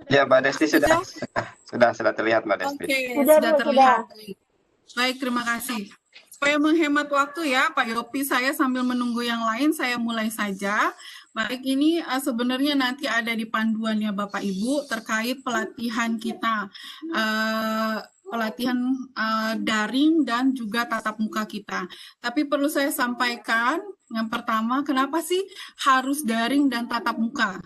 Ya, Mbak Desti Sudah? sudah terlihat Mbak Desti. Oke, Sudah, sudah Bu, terlihat. sudah. Baik, terima kasih. Supaya menghemat waktu ya, Pak Yopi, saya sambil menunggu yang lain, saya mulai saja. Baik, ini sebenarnya nanti ada di panduannya Bapak Ibu terkait pelatihan kita. Pelatihan daring dan juga tatap muka kita. Tapi perlu saya sampaikan, yang pertama, kenapa sih harus daring dan tatap muka?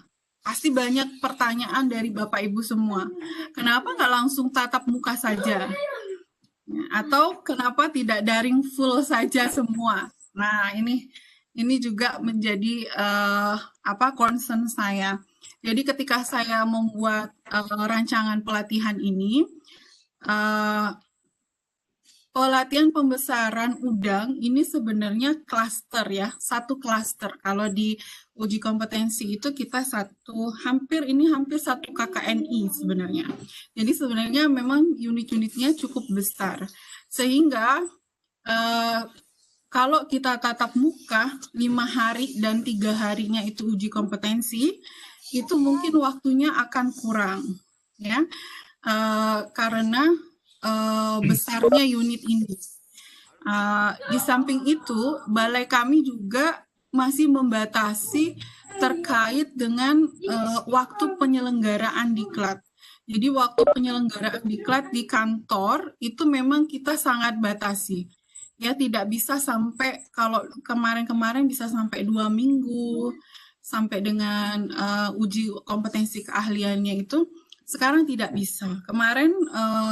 Pasti banyak pertanyaan dari Bapak Ibu semua. Kenapa nggak langsung tatap muka saja? Atau kenapa tidak daring full saja semua? Nah, ini juga menjadi concern saya. Jadi ketika saya membuat rancangan pelatihan ini, pelatihan pembesaran udang ini sebenarnya klaster ya, satu klaster. Kalau di uji kompetensi itu kita hampir satu KKNI sebenarnya. Jadi sebenarnya memang unit-unitnya cukup besar. Sehingga kalau kita tatap muka 5 hari dan 3 harinya itu uji kompetensi, itu mungkin waktunya akan kurang ya. Karena besarnya unit ini. Di samping itu, balai kami juga masih membatasi terkait dengan waktu penyelenggaraan diklat. Jadi waktu penyelenggaraan diklat di kantor itu memang kita sangat batasi. Ya, tidak bisa sampai, kalau kemarin-kemarin bisa sampai 2 minggu, sampai dengan uji kompetensi keahliannya itu sekarang tidak bisa. Kemarin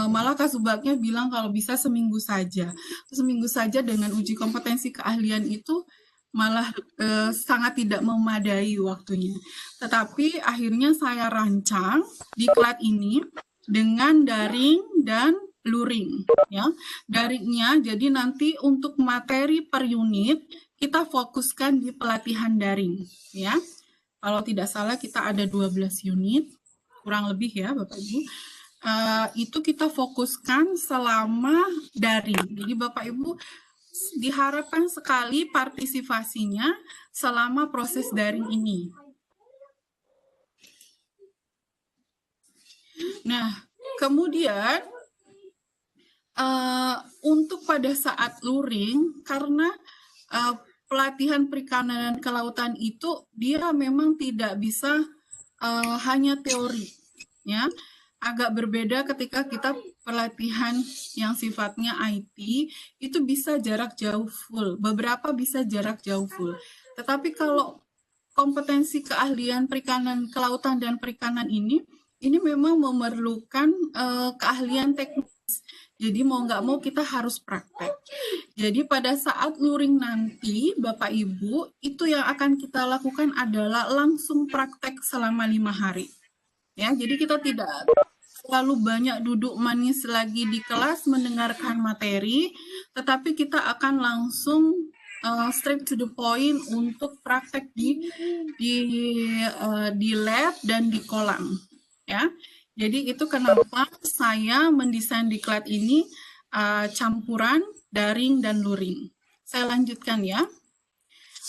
malah Kasubagnya bilang kalau bisa seminggu saja. Seminggu saja dengan uji kompetensi keahlian itu malah sangat tidak memadai waktunya. Tetapi akhirnya saya rancang diklat ini dengan daring dan luring. Ya. Daringnya, jadi nanti untuk materi per unit kita fokuskan di pelatihan daring. Ya. Kalau tidak salah kita ada 12 unit, kurang lebih ya Bapak Ibu, itu kita fokuskan selama daring. Jadi Bapak Ibu diharapkan sekali partisipasinya selama proses daring ini. Nah, kemudian untuk pada saat luring, karena pelatihan perikanan dan kelautan itu dia memang tidak bisa hanya teori, ya. Agak berbeda ketika kita pelatihan yang sifatnya IT, itu bisa jarak jauh full, beberapa bisa jarak jauh full. Tetapi kalau kompetensi keahlian perikanan, kelautan dan perikanan ini memang memerlukan keahlian teknis. Jadi mau nggak mau kita harus praktek. Jadi pada saat luring nanti, Bapak Ibu, itu yang akan kita lakukan adalah langsung praktek selama 5 hari. Ya, jadi kita tidak terlalu banyak duduk manis lagi di kelas mendengarkan materi, tetapi kita akan langsung straight to the point untuk praktek di lab dan di kolam. Ya, jadi itu kenapa saya mendesain diklat ini campuran daring dan luring. Saya lanjutkan ya.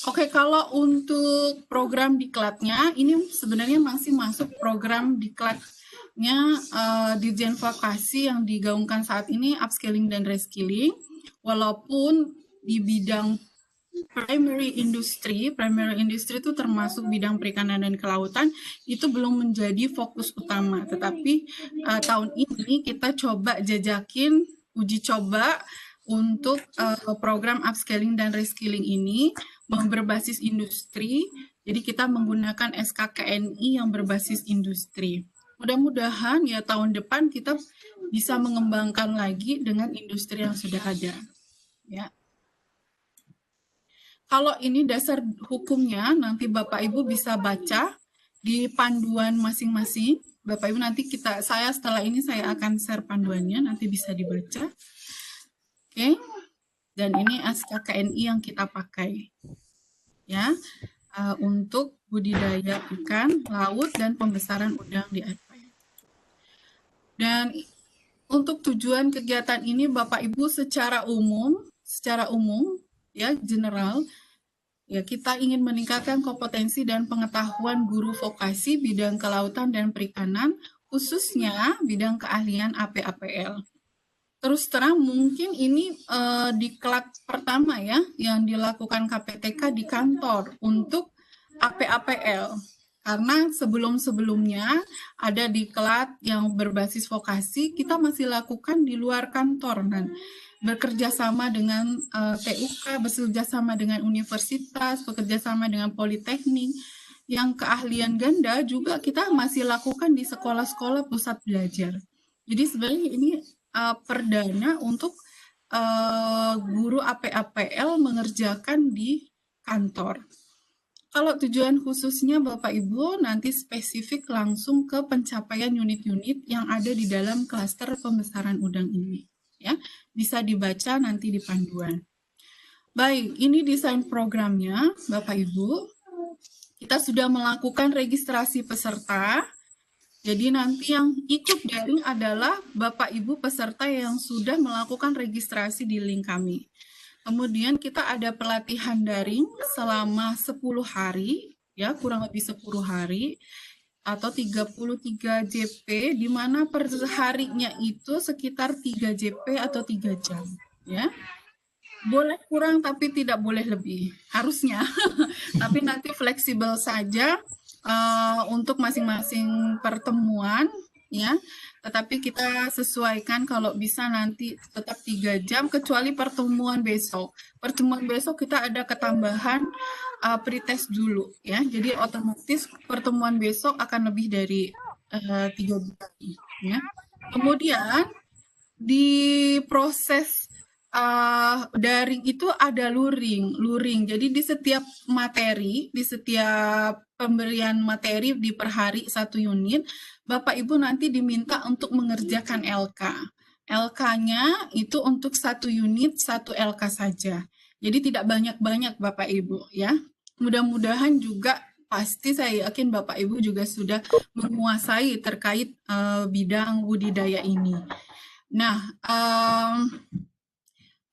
Oke, kalau untuk program diklatnya, ini sebenarnya masih masuk program diklatnya Dirjen Vokasi yang digaungkan saat ini, upskilling dan reskilling. Walaupun di bidang primary industry itu termasuk bidang perikanan dan kelautan, itu belum menjadi fokus utama. Tetapi tahun ini kita coba jajakin uji coba untuk program upskilling dan reskilling ini berbasis industri. Jadi kita menggunakan SKKNI yang berbasis industri. Mudah-mudahan ya tahun depan kita bisa mengembangkan lagi dengan industri yang sudah ada. Ya. Kalau ini dasar hukumnya, nanti Bapak Ibu bisa baca di panduan masing-masing. Bapak Ibu nanti saya setelah ini saya akan share panduannya, nanti bisa dibaca. Oke. Dan ini SKKNI yang kita pakai. Ya. Untuk budidaya ikan laut dan pembesaran udang di air payu. Dan untuk tujuan kegiatan ini Bapak Ibu secara umum ya general, ya kita ingin meningkatkan kompetensi dan pengetahuan guru vokasi bidang kelautan dan perikanan khususnya bidang keahlian AP/APL. Terus terang mungkin ini diklat pertama ya yang dilakukan KPTK di kantor untuk AP/APL. Karena sebelum-sebelumnya ada diklat yang berbasis vokasi, kita masih lakukan di luar kantor dan bekerja sama dengan TUK, bekerja sama dengan universitas, bekerja sama dengan politeknik. Yang keahlian ganda juga kita masih lakukan di sekolah-sekolah pusat belajar. Jadi sebenarnya ini perdana untuk guru AP/APL mengerjakan di kantor. Kalau tujuan khususnya Bapak Ibu nanti spesifik langsung ke pencapaian unit-unit yang ada di dalam klaster pembesaran udang ini. Ya, bisa dibaca nanti di panduan. Baik, ini desain programnya Bapak Ibu. Kita sudah melakukan registrasi peserta. Jadi nanti yang ikut daring adalah Bapak Ibu peserta yang sudah melakukan registrasi di link kami. Kemudian kita ada pelatihan daring selama 10 hari, ya kurang lebih 10 hari, atau 33 JP, di mana per harinya itu sekitar 3 JP atau 3 jam. Ya. Boleh kurang tapi tidak boleh lebih, harusnya. Tapi nanti fleksibel saja untuk masing-masing pertemuan, ya. Tetapi kita sesuaikan kalau bisa nanti tetap 3 jam, kecuali pertemuan besok. Pertemuan besok kita ada ketambahan pretest dulu, ya. Jadi otomatis pertemuan besok akan lebih dari 3 jam, ya. Kemudian di proses daring itu ada luring. Jadi di setiap materi, di setiap pemberian materi di per hari 1 unit, Bapak Ibu nanti diminta untuk mengerjakan LK. LK-nya itu untuk 1 unit, 1 LK saja. Jadi tidak banyak-banyak Bapak Ibu ya. Mudah-mudahan juga pasti saya yakin Bapak Ibu juga sudah menguasai terkait bidang budidaya ini. Nah,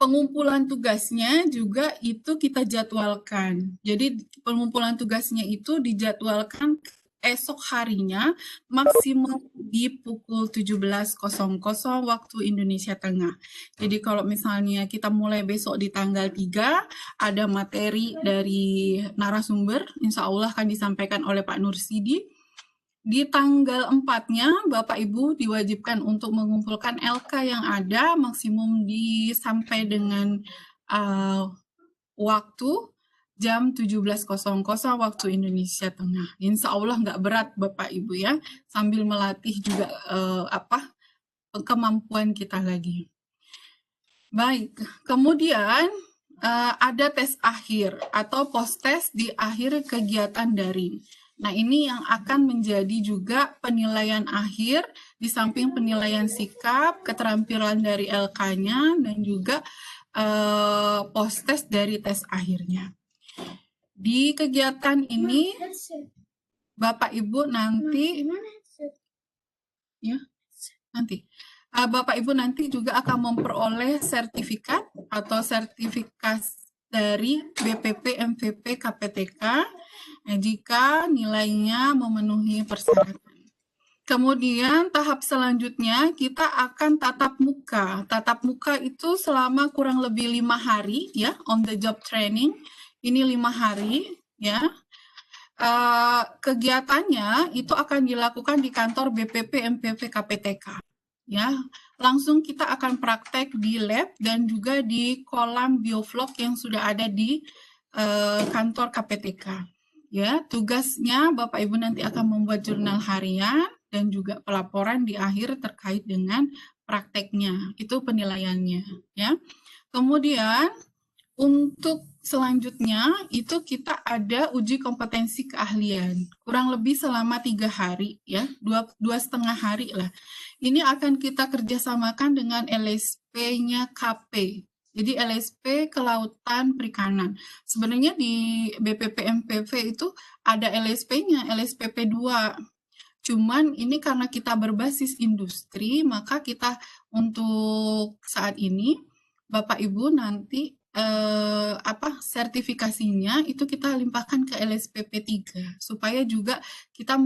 pengumpulan tugasnya juga itu kita jadwalkan. Jadi pengumpulan tugasnya itu dijadwalkan esok harinya maksimum di pukul 17.00 waktu Indonesia Tengah. Jadi kalau misalnya kita mulai besok di tanggal 3, ada materi dari narasumber, insya Allah akan disampaikan oleh Pak Nursidi. Di tanggal 4-nya, Bapak Ibu diwajibkan untuk mengumpulkan LK yang ada maksimum sampai dengan waktu jam 17.00 waktu Indonesia Tengah. Insya Allah nggak berat Bapak Ibu ya, sambil melatih juga kemampuan kita lagi. Baik, kemudian ada tes akhir atau post-tes di akhir kegiatan daring. Nah, ini yang akan menjadi juga penilaian akhir, di samping penilaian sikap, keterampilan dari LK-nya, dan juga post-tes dari tes akhirnya. Di kegiatan ini, Bapak Ibu nanti, ya, nanti. Bapak Ibu nanti juga akan memperoleh sertifikat atau sertifikasi dari BPP MVP KPTK jika nilainya memenuhi persyaratan. Kemudian tahap selanjutnya kita akan tatap muka. Tatap muka itu selama kurang lebih 5 hari ya, on the job training. Ini 5 hari ya. Kegiatannya itu akan dilakukan di kantor BPP MVP KPTK. Ya, langsung kita akan praktek di lab dan juga di kolam biovlog yang sudah ada di kantor KPTK. Ya, tugasnya Bapak Ibu nanti akan membuat jurnal harian dan juga pelaporan di akhir terkait dengan prakteknya. Itu penilaiannya, ya. Kemudian untuk selanjutnya itu kita ada uji kompetensi keahlian, kurang lebih selama 3 hari ya, 2,5 hari lah. Ini akan kita kerjasamakan dengan LSP-nya KP. Jadi LSP Kelautan Perikanan. Sebenarnya di BPP MPV itu ada LSP-nya, LSPP 2. Cuman ini karena kita berbasis industri, maka kita untuk saat ini Bapak Ibu nanti sertifikasinya itu kita limpahkan ke LSPP 3 supaya juga kita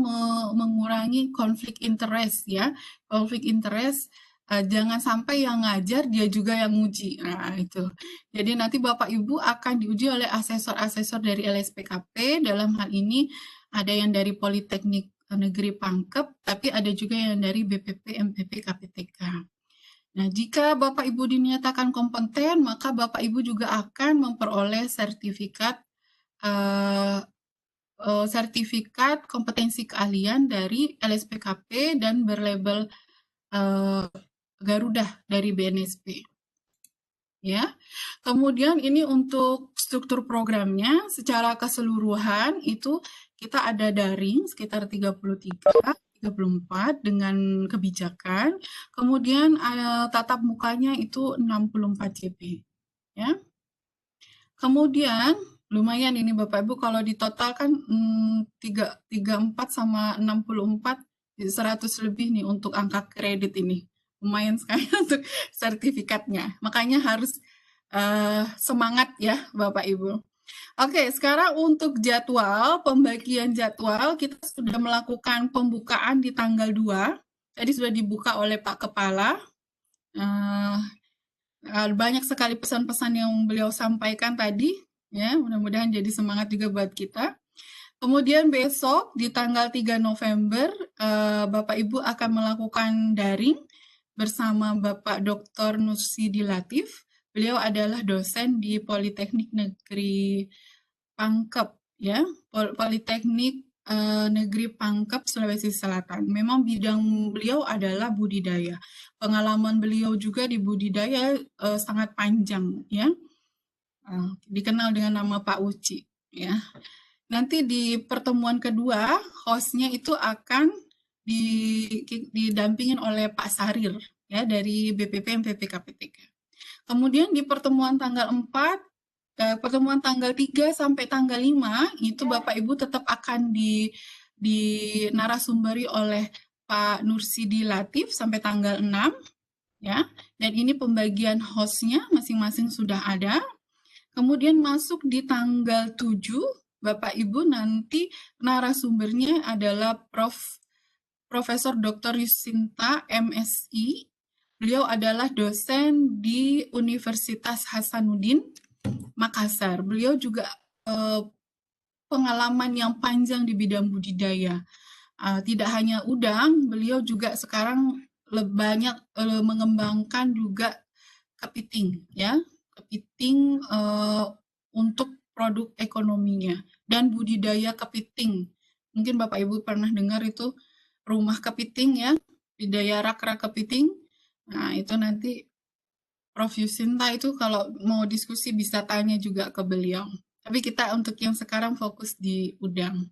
mengurangi konflik interest ya. Konflik interest jangan sampai yang ngajar dia juga yang nguji. Nah, itu. Jadi nanti Bapak Ibu akan diuji oleh asesor-asesor dari LSPKP. Dalam hal ini ada yang dari Politeknik Negeri Pangkep, tapi ada juga yang dari BPP, MPP, KPTK. Nah, jika Bapak Ibu dinyatakan kompeten, maka Bapak Ibu juga akan memperoleh sertifikat kompetensi keahlian dari LSPKP dan berlabel Garuda dari BNSP. Ya. Kemudian ini untuk struktur programnya secara keseluruhan itu kita ada daring sekitar 34 dengan kebijakan. Kemudian tatap mukanya itu 64 JP. Ya. Kemudian lumayan ini Bapak Ibu kalau ditotal kan 34 sama 64 100 lebih nih untuk angka kredit ini. Lumayan sekali untuk sertifikatnya. Makanya harus semangat ya Bapak Ibu. Oke, sekarang untuk jadwal, pembagian jadwal, kita sudah melakukan pembukaan di tanggal 2. Tadi sudah dibuka oleh Pak Kepala. Banyak sekali pesan-pesan yang beliau sampaikan tadi. Ya, mudah-mudahan jadi semangat juga buat kita. Kemudian besok di tanggal 3 November, Bapak Ibu akan melakukan daring bersama Bapak Dr. Nursidi Latif. Beliau adalah dosen di Politeknik Negeri Pangkep, ya, Politeknik Negeri Pangkep, Sulawesi Selatan. Memang bidang beliau adalah budidaya. Pengalaman beliau juga di budidaya sangat panjang, ya. Dikenal dengan nama Pak Uci, ya. Nanti di pertemuan kedua, hostnya itu akan didampingin oleh Pak Sarir, ya, dari BPP MPP KPTK. Kemudian di pertemuan tanggal 4, pertemuan tanggal 3 sampai tanggal 5, itu Bapak Ibu tetap akan narasumberi oleh Pak Nursidi Latif sampai tanggal 6, ya. Dan ini pembagian hostnya masing-masing sudah ada. Kemudian masuk di tanggal 7, Bapak Ibu nanti narasumbernya adalah Profesor Dr. Yusinta MSI. Beliau adalah dosen di Universitas Hasanuddin, Makassar. Beliau juga pengalaman yang panjang di bidang budidaya. Tidak hanya udang, beliau juga sekarang banyak mengembangkan juga kepiting, ya. Kepiting untuk produk ekonominya dan budidaya kepiting. Mungkin Bapak Ibu pernah dengar itu rumah kepiting ya, budidaya rak-rak kepiting. Nah, itu nanti Prof. Yusinta itu kalau mau diskusi bisa tanya juga ke beliau. Tapi kita untuk yang sekarang fokus di udang.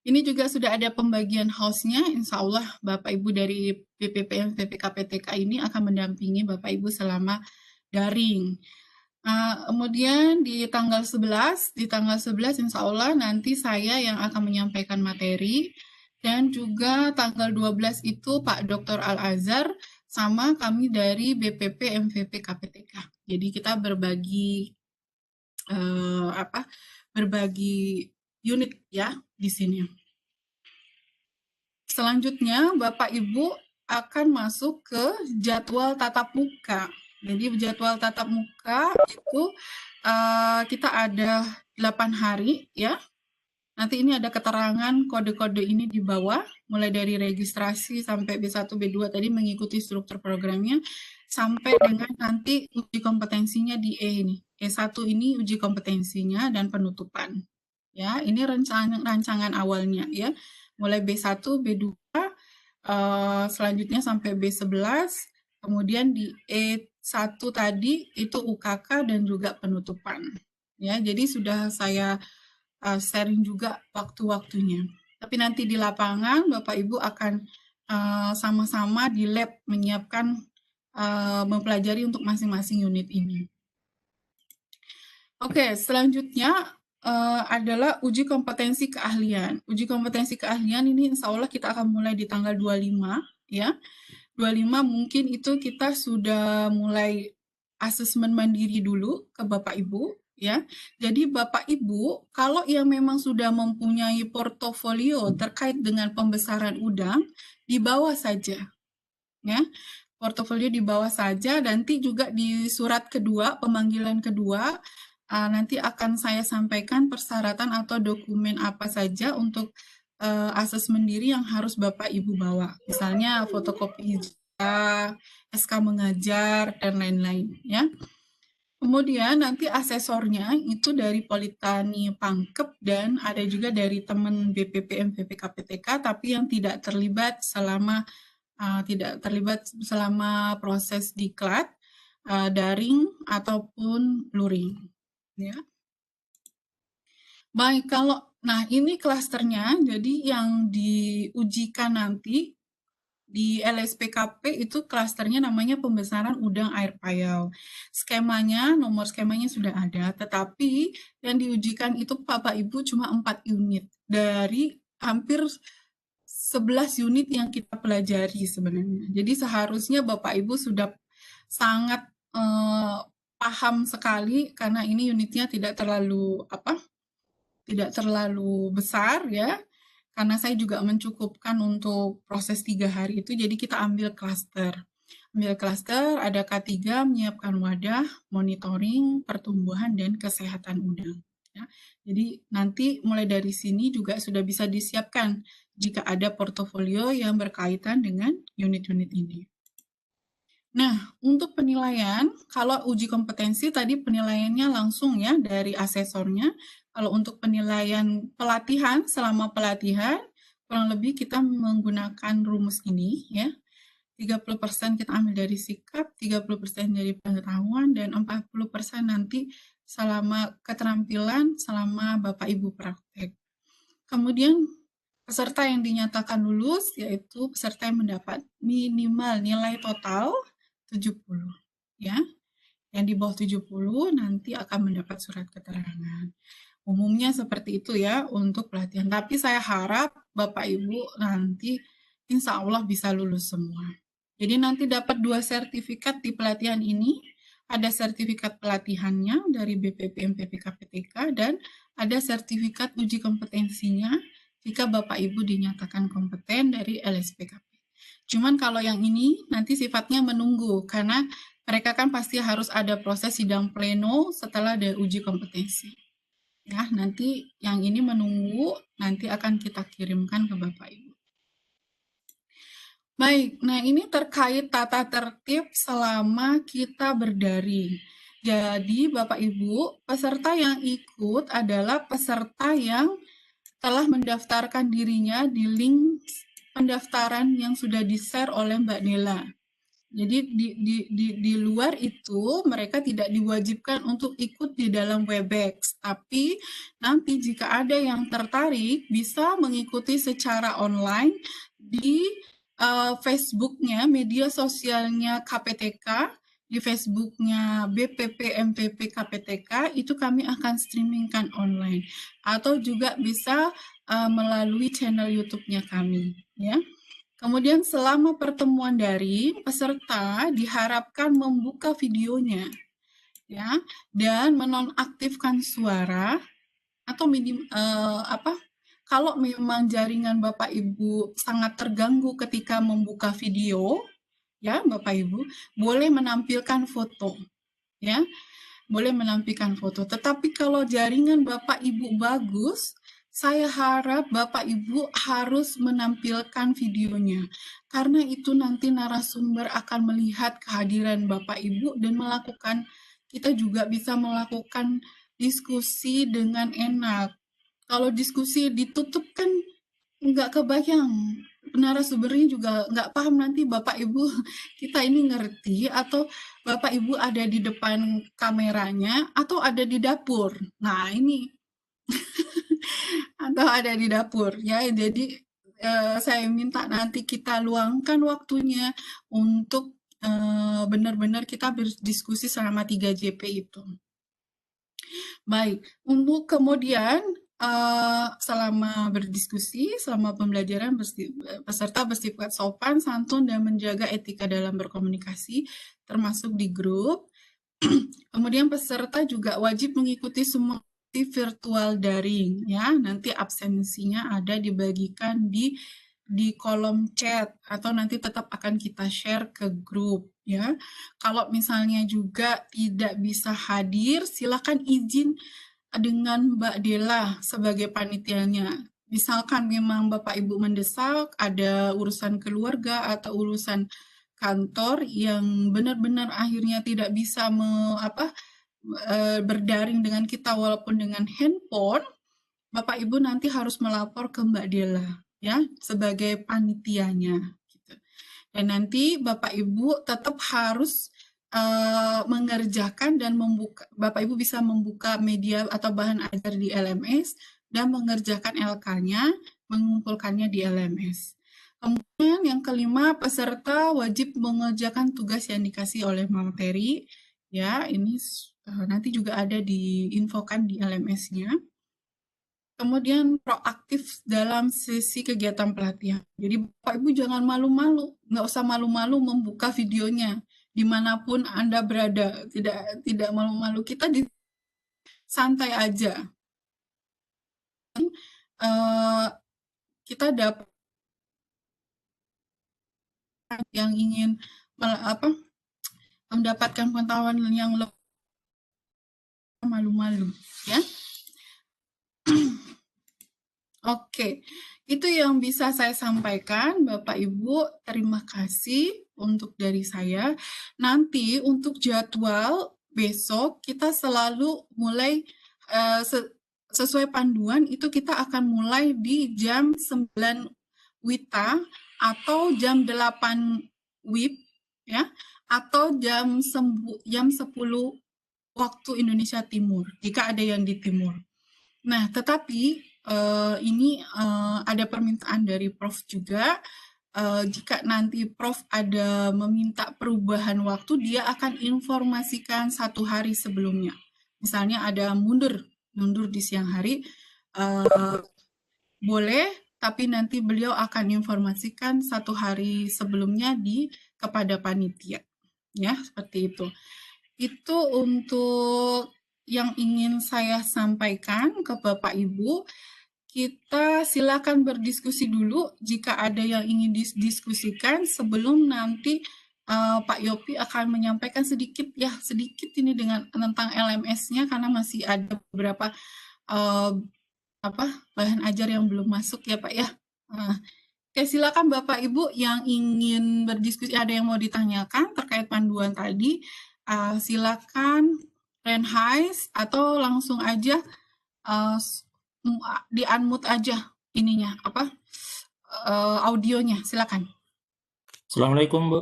Ini juga sudah ada pembagian house-nya, insya Allah Bapak Ibu dari BPP MPP KPTK ini akan mendampingi Bapak Ibu selama daring. Kemudian di tanggal 11 insya Allah nanti saya yang akan menyampaikan materi, dan juga tanggal 12 itu Pak Dr. Al-Azhar sama kami dari BPP MPP KPTK. Jadi kita berbagi berbagi unit ya di sini. Selanjutnya Bapak Ibu akan masuk ke jadwal tatap muka. Jadi jadwal tatap muka itu kita ada 8 hari ya. Nanti ini ada keterangan kode-kode ini di bawah, mulai dari registrasi sampai B1, B2 tadi mengikuti struktur programnya, sampai dengan nanti uji kompetensinya di E ini. E1 ini uji kompetensinya dan penutupan. Ya, ini rancangan awalnya ya. Mulai B1, B2, selanjutnya sampai B11, kemudian di E1 tadi itu UKK dan juga penutupan. Ya, jadi sudah saya sharing juga waktu-waktunya. Tapi nanti di lapangan Bapak Ibu akan sama-sama di lab menyiapkan mempelajari untuk masing-masing unit ini. Oke, selanjutnya adalah uji kompetensi keahlian. Uji kompetensi keahlian ini insya Allah kita akan mulai di tanggal 25 ya. 25 mungkin itu kita sudah mulai asesmen mandiri dulu ke Bapak Ibu, ya. Jadi Bapak Ibu, kalau yang memang sudah mempunyai portofolio terkait dengan pembesaran udang, dibawa saja, ya. Portofolio dibawa saja, nanti juga di surat kedua, pemanggilan kedua, nanti akan saya sampaikan persyaratan atau dokumen apa saja untuk asesmen diri yang harus Bapak Ibu bawa. Misalnya fotokopi ijazah, SK mengajar, dan lain-lain, ya. Kemudian nanti asesornya itu dari Politani Pangkep dan ada juga dari teman BPP MPP KPTK, tapi yang tidak terlibat selama proses diklat, daring ataupun luring, ya. Baik, nah ini klasternya, jadi yang diujikan nanti di LSPKP itu klasternya namanya pembesaran udang air payau. Skemanya, nomor skemanya sudah ada, tetapi yang diujikan itu Bapak Ibu cuma 4 unit dari hampir 11 unit yang kita pelajari sebenarnya. Jadi seharusnya Bapak Ibu sudah sangat paham sekali karena ini unitnya tidak terlalu besar, ya. Karena saya juga mencukupkan untuk proses 3 hari itu, jadi kita ambil klaster. Ada K3, menyiapkan wadah, monitoring, pertumbuhan, dan kesehatan udang. Ya. Jadi nanti mulai dari sini juga sudah bisa disiapkan jika ada portofolio yang berkaitan dengan unit-unit ini. Nah, untuk penilaian, kalau uji kompetensi tadi penilaiannya langsung ya dari asesornya. Kalau untuk penilaian pelatihan, selama pelatihan, kurang lebih kita menggunakan rumus ini ya. 30% kita ambil dari sikap, 30% dari pengetahuan, dan 40% nanti selama keterampilan selama Bapak Ibu praktek. Kemudian peserta yang dinyatakan lulus yaitu peserta yang mendapat minimal nilai total 70, ya. Yang di bawah 70 nanti akan mendapat surat keterangan. Umumnya seperti itu ya untuk pelatihan. Tapi saya harap Bapak Ibu nanti insya Allah bisa lulus semua. Jadi nanti dapat 2 sertifikat di pelatihan ini. Ada sertifikat pelatihannya dari BPP MPP KPTK dan ada sertifikat uji kompetensinya jika Bapak Ibu dinyatakan kompeten dari LSPKP. Cuman kalau yang ini nanti sifatnya menunggu karena mereka kan pasti harus ada proses sidang pleno setelah ada uji kompetensi. Ya, nanti yang ini menunggu, nanti akan kita kirimkan ke Bapak Ibu. Baik, nah ini terkait tata tertib selama kita berdaring. Jadi Bapak Ibu, peserta yang ikut adalah peserta yang telah mendaftarkan dirinya di link pendaftaran yang sudah di-share oleh Mbak Nela. Jadi di luar itu mereka tidak diwajibkan untuk ikut di dalam Webex, tapi nanti jika ada yang tertarik bisa mengikuti secara online di Facebook-nya, media sosialnya KPTK, di Facebook-nya BPP MPP KPTK, itu kami akan streamingkan online, atau juga bisa melalui channel YouTube-nya kami, ya. Kemudian selama pertemuan daring, peserta diharapkan membuka videonya, ya, dan menonaktifkan suara atau kalau memang jaringan Bapak Ibu sangat terganggu ketika membuka video, ya Bapak Ibu, boleh menampilkan foto, ya, boleh menampilkan foto. Tetapi kalau jaringan Bapak Ibu bagus, saya harap Bapak Ibu harus menampilkan videonya, karena itu nanti narasumber akan melihat kehadiran Bapak Ibu dan kita juga bisa melakukan diskusi dengan enak. Kalau diskusi ditutup kan nggak kebayang, narasumbernya juga nggak paham nanti Bapak Ibu kita ini ngerti atau Bapak Ibu ada di depan kameranya atau ada di dapur. Nah ini atau ada di dapur ya. Jadi saya minta nanti kita luangkan waktunya untuk benar-benar kita berdiskusi selama 3 JP itu. Baik, untuk kemudian selama berdiskusi, selama pembelajaran peserta bersifat sopan, santun, dan menjaga etika dalam berkomunikasi, termasuk di grup. Kemudian peserta juga wajib mengikuti semua virtual daring ya. Nanti absensinya ada dibagikan di kolom chat atau nanti tetap akan kita share ke grup ya. Kalau misalnya juga tidak bisa hadir, silakan izin dengan Mbak Dela sebagai panitianya. Misalkan memang Bapak Ibu mendesak, ada urusan keluarga atau urusan kantor yang benar-benar akhirnya tidak bisa berdaring dengan kita walaupun dengan handphone, Bapak Ibu nanti harus melapor ke Mbak Dela ya sebagai panitianya. Gitu. Dan nanti Bapak Ibu tetap harus mengerjakan dan membuka, Bapak Ibu bisa membuka media atau bahan ajar di LMS dan mengerjakan LK-nya, mengumpulkannya di LMS. Kemudian yang kelima, peserta wajib mengerjakan tugas yang dikasih oleh materi. Ya, ini nanti juga ada diinfokan di LMS-nya. Kemudian proaktif dalam sesi kegiatan pelatihan. Jadi Bapak Ibu jangan malu-malu, nggak usah malu-malu membuka videonya dimanapun Anda berada, tidak malu-malu. Kita santai aja. Kita dapat yang ingin mendapatkan pengetahuan yang lebih malu-malu, ya. Oke, itu yang bisa saya sampaikan, Bapak Ibu. Terima kasih untuk dari saya. Nanti untuk jadwal besok kita selalu mulai sesuai panduan itu kita akan mulai di jam 9 WITA atau jam 8 WIB ya, atau jam 10 waktu Indonesia Timur jika ada yang di timur. Nah, tetapi ini ada permintaan dari Prof juga. Jika nanti Prof ada meminta perubahan waktu, dia akan informasikan 1 hari sebelumnya. Misalnya ada mundur di siang hari, boleh, tapi nanti beliau akan informasikan 1 hari sebelumnya kepada panitia. Ya, seperti itu. Itu untuk yang ingin saya sampaikan ke Bapak Ibu. Kita silakan berdiskusi dulu jika ada yang ingin didiskusikan sebelum nanti Pak Yopi akan menyampaikan sedikit ini tentang LMS-nya karena masih ada beberapa bahan ajar yang belum masuk ya Pak ya. Oke, silakan Bapak Ibu yang ingin berdiskusi, ada yang mau ditanyakan terkait panduan tadi, silakan raise atau langsung aja di unmute aja ininya audionya, silakan. Assalamualaikum Bu.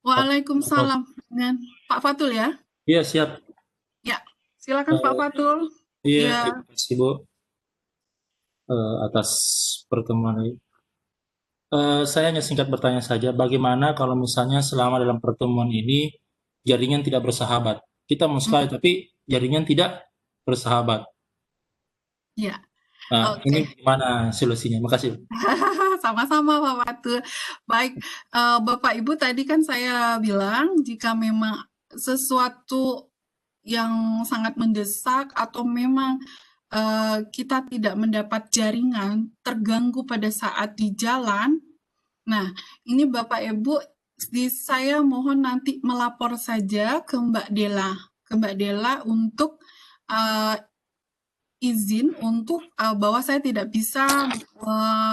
Waalaikumsalam. Dengan Pak Fatul ya? Iya siap. Ya, silakan Pak Fatul. Iya, terima kasih Bu atas pertemuan ini. Saya hanya singkat bertanya saja, bagaimana kalau misalnya selama dalam pertemuan ini jaringan tidak bersahabat? Kita mau sekali tapi jaringan tidak bersahabat. Ya. Nah, ini gimana solusinya? Makasih. Sama-sama Pak Fatul. Baik, Bapak Ibu tadi kan saya bilang jika memang sesuatu yang sangat mendesak atau memang kita tidak mendapat jaringan, terganggu pada saat di jalan. Nah, ini Bapak Ibu, saya mohon nanti melapor saja ke Mbak Dela untuk izin untuk bahwa saya tidak bisa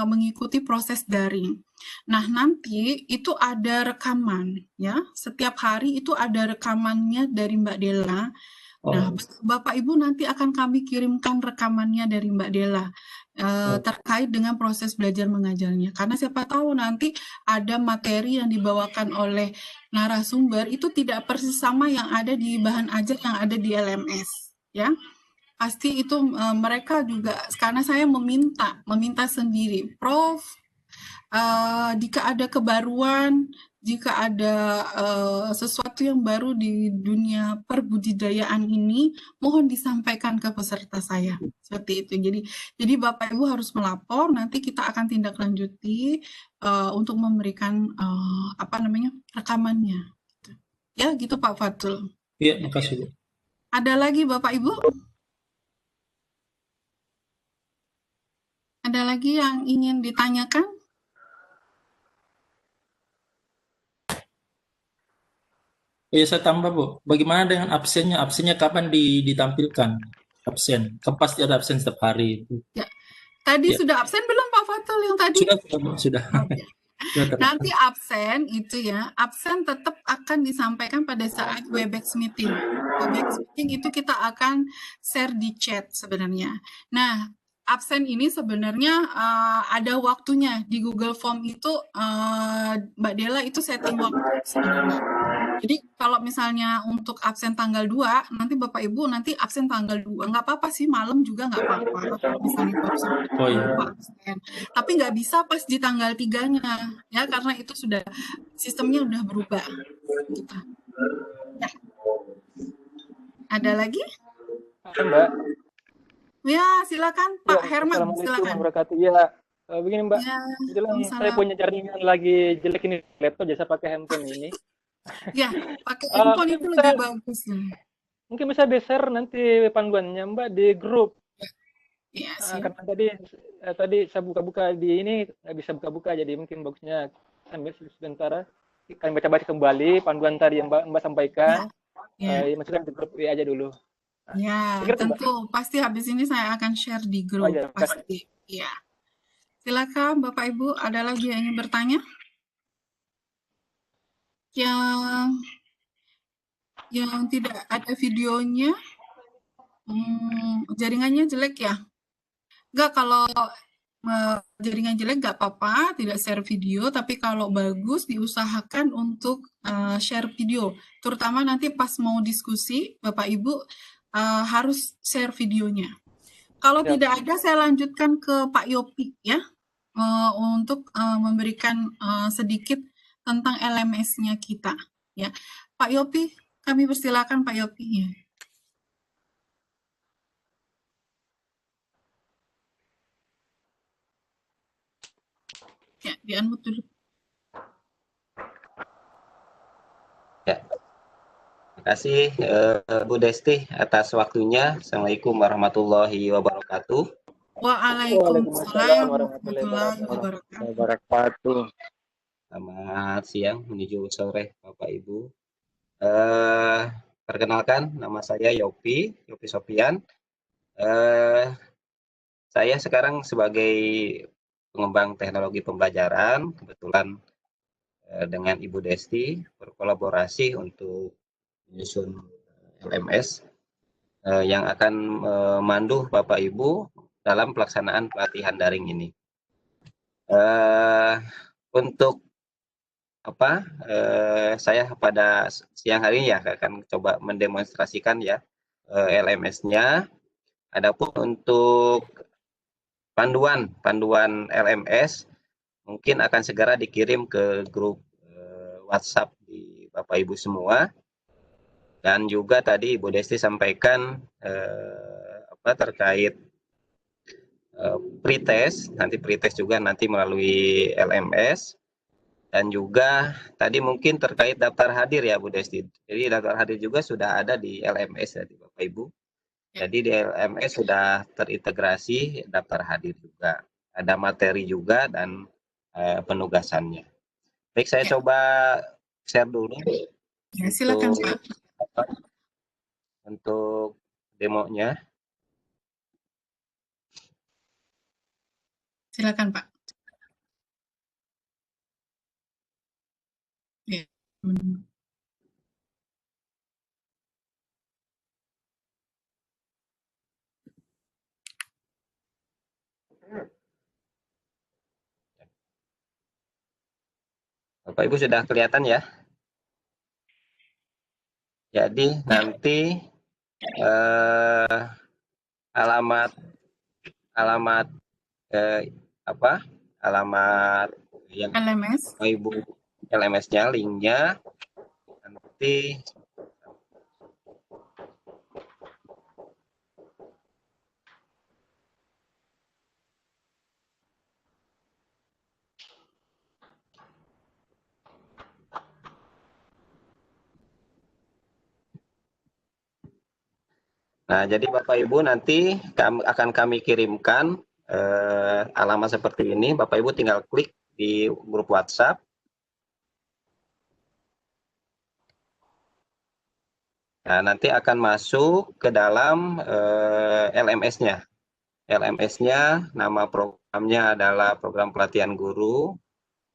mengikuti proses daring. Nah, nanti itu ada rekaman ya. Setiap hari itu ada rekamannya dari Mbak Dela. Nah, Bapak Ibu nanti akan kami kirimkan rekamannya dari Mbak Dela terkait dengan proses belajar mengajarnya. Karena siapa tahu nanti ada materi yang dibawakan oleh narasumber itu tidak persis sama yang ada di bahan ajar yang ada di LMS, ya. Pasti itu mereka juga, karena saya meminta sendiri, Prof, jika ada kebaruan, jika ada sesuatu yang baru di dunia perbudidayaan ini, mohon disampaikan ke peserta saya. Seperti itu. Jadi Bapak Ibu harus melapor, nanti kita akan tindak lanjuti untuk memberikan rekamannya. Ya, gitu Pak Fatul. Iya, makasih Bu. Ada lagi Bapak Ibu? Ada lagi yang ingin ditanyakan? Iya, saya tambah Bu. Bagaimana dengan absennya? Absennya kapan ditampilkan? Absen. Kan pasti ada absen setiap hari itu. Ya. Tadi Ya, sudah absen belum Pak Fatul yang tadi? sudah Bu, sudah. Oke. Sudah Nanti terangkan. absen itu ya, absen tetap akan disampaikan pada saat Webex meeting. Webex meeting itu kita akan share di chat sebenarnya. Nah, absen ini sebenarnya ada waktunya di Google Form itu Mbak Dela itu setting waktu sebenarnya. Jadi kalau misalnya untuk absen tanggal 2, nanti Bapak Ibu nanti absen tanggal 2. Nggak apa-apa sih, malam juga nggak apa-apa kalau misalnya baru sampai Oh tanggal iya. 2 absen. Tapi nggak bisa pas di tanggal 3-nya, ya karena itu sudah sistemnya udah berubah. Gitu. Ya, ada lagi? Mbak. Ya, silakan Ya, Pak Herman, Assalamualaikum silakan. warahmatullahi wabarakatuh. Ya, begini Mbak, Ya, kebetulan saya Waalaikumsalam. punya jaringan lagi jelek ini laptop, jadi saya pakai handphone ini. Ya, pakai handphone Mungkin itu bisa, lebih bagus. mungkin bisa di-share nanti panduannya Mbak di grup. Ya, siap. Karena tadi saya buka-buka di ini nggak bisa buka-buka, jadi mungkin bagusnya sambil sebentar kalian baca-baca kembali panduan tadi yang Mbak sampaikan. Ya, ya. Masukkan di grup WA aja dulu. Ya, Saya kira itu Mbak. tentu. Pasti habis ini saya akan share di Oh grup. iya, kasih. Pasti. Ya. Silakan Bapak Ibu, ada lagi yang ingin bertanya? Yang tidak ada videonya, jaringannya jelek ya? Enggak, kalau jaringan jelek nggak apa-apa, tidak share video, tapi kalau bagus diusahakan untuk share video. Terutama nanti pas mau diskusi, Bapak Ibu harus share videonya. Kalau Siap. tidak ada, saya lanjutkan ke Pak Yopi ya, untuk memberikan sedikit tentang LMS-nya kita. Ya, Pak Yopi, kami persilakan Pak Yopi. Ya. Ya, di-unmute dulu. Ya, terima kasih Bu Desti atas waktunya. Assalamualaikum warahmatullahi wabarakatuh. Waalaikumsalam warahmatullahi wabarakatuh. Selamat siang menuju sore Bapak Ibu. Perkenalkan, nama saya Yopi Sofian. Saya sekarang sebagai pengembang teknologi pembelajaran, kebetulan dengan Ibu Desti berkolaborasi untuk menyusun LMS yang akan memandu Bapak Ibu dalam pelaksanaan pelatihan daring ini. Untuk saya pada siang hari ini ya akan coba mendemonstrasikan ya LMS-nya. Adapun untuk panduan LMS mungkin akan segera dikirim ke grup WhatsApp di Bapak Ibu semua. Dan juga tadi Ibu Desti sampaikan terkait pretest, nanti pretest juga nanti melalui LMS. Dan juga tadi mungkin terkait daftar hadir ya Bu Desti. Jadi daftar hadir juga sudah ada di LMS ya di Bapak Ibu. Jadi di LMS sudah terintegrasi daftar hadir juga. Ada materi juga dan penugasannya. Baik, saya coba share dulu. Ya, silakan Pak. Untuk demonya. Silakan Pak. Ya. Bapak Ibu sudah kelihatan ya. Jadi nanti alamat yang LMS. Bapak Ibu LMS-nya, linknya nanti Nah, jadi Bapak Ibu nanti akan kami kirimkan alamat seperti ini. Bapak Ibu tinggal klik di grup WhatsApp. Nah, nanti akan masuk ke dalam LMS-nya. LMS-nya, nama programnya adalah Program Pelatihan Guru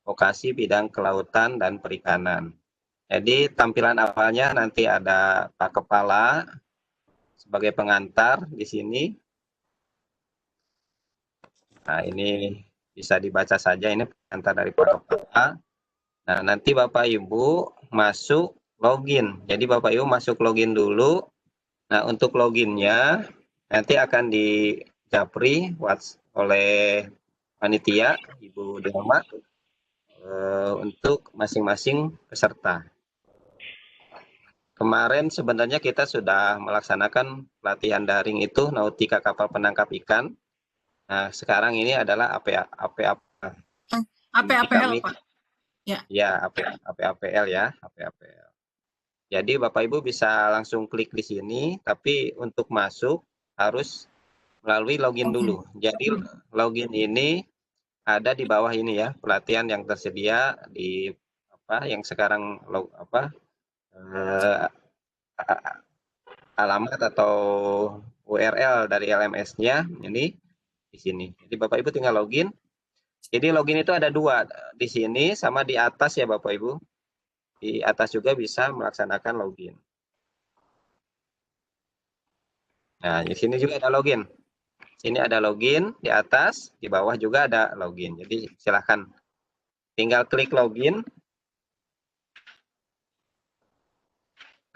Vokasi Bidang Kelautan dan Perikanan. Jadi tampilan awalnya nanti ada Pak Kepala sebagai pengantar di sini. Nah, ini bisa dibaca saja, ini pengantar dari Pak Kepala. Nah, nanti Bapak Ibu masuk login. Jadi Bapak Ibu masuk login dulu. Nah, untuk loginnya nanti akan dijapri oleh panitia Ibu Delma untuk masing-masing peserta. Kemarin sebenarnya kita sudah melaksanakan pelatihan daring itu Nautika Kapal Penangkap Ikan. Nah, sekarang ini adalah APAPL, Pak. Ya, APAPL ya, APAPL. Jadi Bapak Ibu bisa langsung klik di sini, tapi untuk masuk harus melalui login dulu. Jadi login ini ada di bawah ini ya, pelatihan yang tersedia di yang sekarang alamat atau URL dari LMS-nya ini di sini. Jadi Bapak Ibu tinggal login. Jadi login itu ada dua, di sini sama di atas ya Bapak Ibu. Di atas juga bisa melaksanakan login. Nah, di sini juga ada login. Sini ada login di atas, di bawah juga ada login. Jadi silahkan tinggal klik login.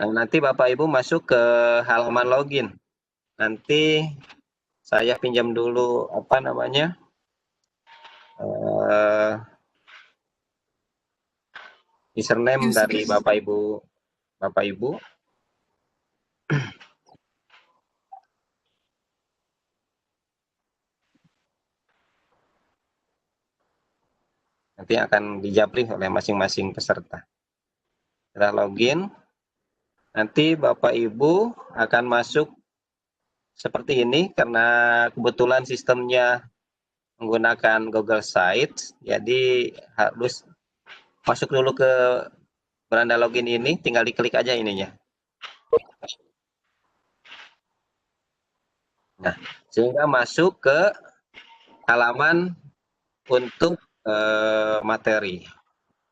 Nah, nanti Bapak Ibu masuk ke halaman login. Nanti saya pinjam dulu username dari Bapak Ibu. Nanti akan dijapri oleh masing-masing peserta. Setelah login, nanti Bapak Ibu akan masuk seperti ini karena kebetulan sistemnya menggunakan Google Sites, jadi harus masuk dulu ke beranda login ini, tinggal diklik aja ininya. Nah, sehingga masuk ke halaman untuk materi.